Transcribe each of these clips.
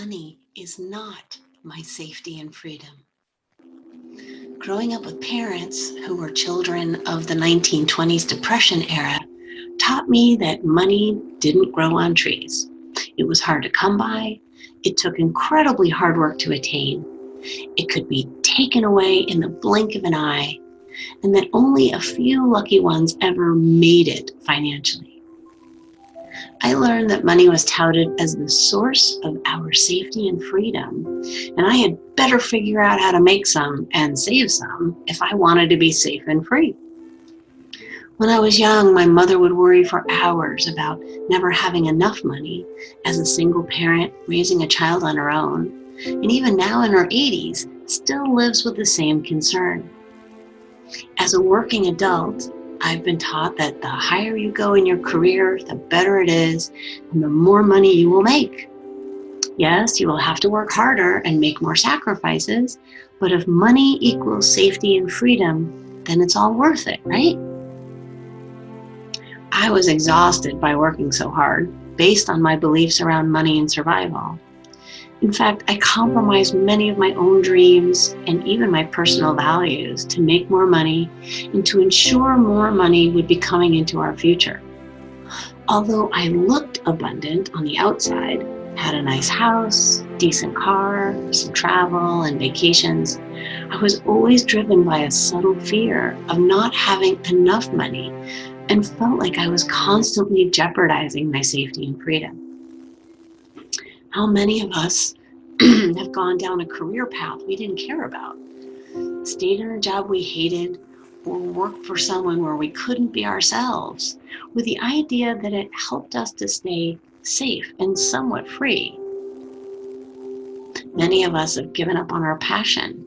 money is not my safety and freedom. Growing up with parents who were children of the 1920s Depression era taught me that money didn't grow on trees. It was hard to come by. It took incredibly hard work to attain. It could be taken away in the blink of an eye, and that only a few lucky ones ever made it financially. I learned that money was touted as the source of our safety and freedom, and I had better figure out how to make some and save some if I wanted to be safe and free. When I was young, my mother would worry for hours about never having enough money as a single parent raising a child on her own, and even now in her 80s, still lives with the same concern. As a working adult, I've been taught that the higher you go in your career, the better it is, and the more money you will make. Yes, you will have to work harder and make more sacrifices, but if money equals safety and freedom, then it's all worth it, right? I was exhausted by working so hard, based on my beliefs around money and survival. In fact, I compromised many of my own dreams and even my personal values to make more money and to ensure more money would be coming into our future. Although I looked abundant on the outside, had a nice house, decent car, some travel and vacations, I was always driven by a subtle fear of not having enough money and felt like I was constantly jeopardizing my safety and freedom. How many of us have gone down a career path we didn't care about, stayed in a job we hated, or worked for someone where we couldn't be ourselves, with the idea that it helped us to stay safe and somewhat free? Many of us have given up on our passion,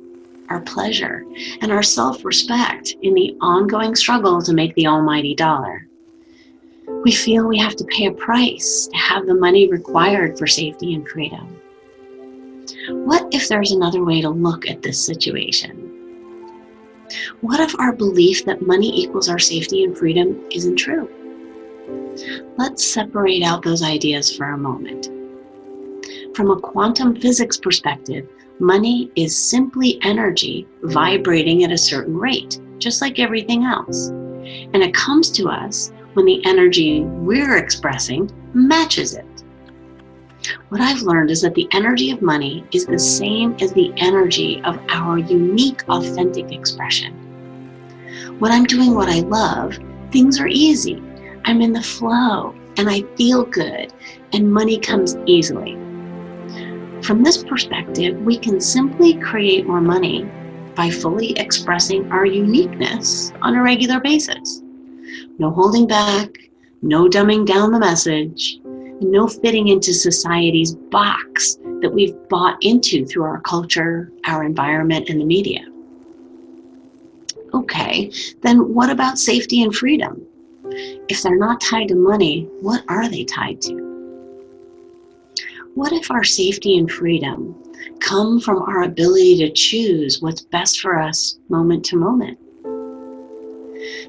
our pleasure, and our self-respect in the ongoing struggle to make the almighty dollar. We feel we have to pay a price to have the money required for safety and freedom. What if there's another way to look at this situation? What if our belief that money equals our safety and freedom isn't true? Let's separate out those ideas for a moment. From a quantum physics perspective, money is simply energy vibrating at a certain rate, just like everything else. And it comes to us when the energy we're expressing matches it. What I've learned is that the energy of money is the same as the energy of our unique, authentic expression. When I'm doing what I love, things are easy. I'm in the flow and I feel good and money comes easily. From this perspective, we can simply create more money by fully expressing our uniqueness on a regular basis. No holding back, no dumbing down the message, and no fitting into society's box that we've bought into through our culture, our environment, and the media. Okay, then what about safety and freedom? If they're not tied to money, what are they tied to? What if our safety and freedom come from our ability to choose what's best for us moment to moment?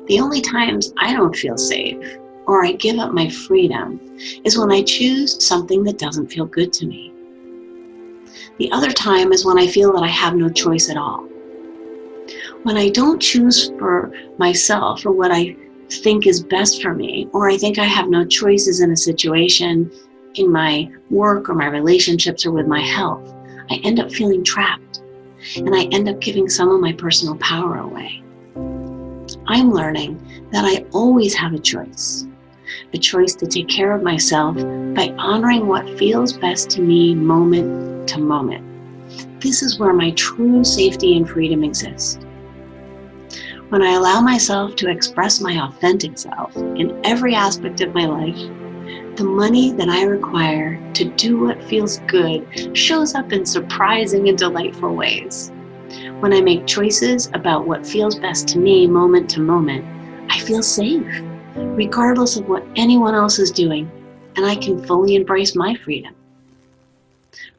The only times I don't feel safe or I give up my freedom is when I choose something that doesn't feel good to me. The other time is when I feel that I have no choice at all. When I don't choose for myself or what I think is best for me, or I think I have no choices in a situation, in my work or my relationships or with my health, I end up feeling trapped and I end up giving some of my personal power away. I'm learning that I always have a choice to take care of myself by honoring what feels best to me moment to moment. This is where my true safety and freedom exist. When I allow myself to express my authentic self in every aspect of my life, the money that I require to do what feels good shows up in surprising and delightful ways. When I make choices about what feels best to me moment to moment, I feel safe, regardless of what anyone else is doing, and I can fully embrace my freedom.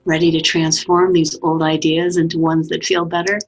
Ready to transform these old ideas into ones that feel better?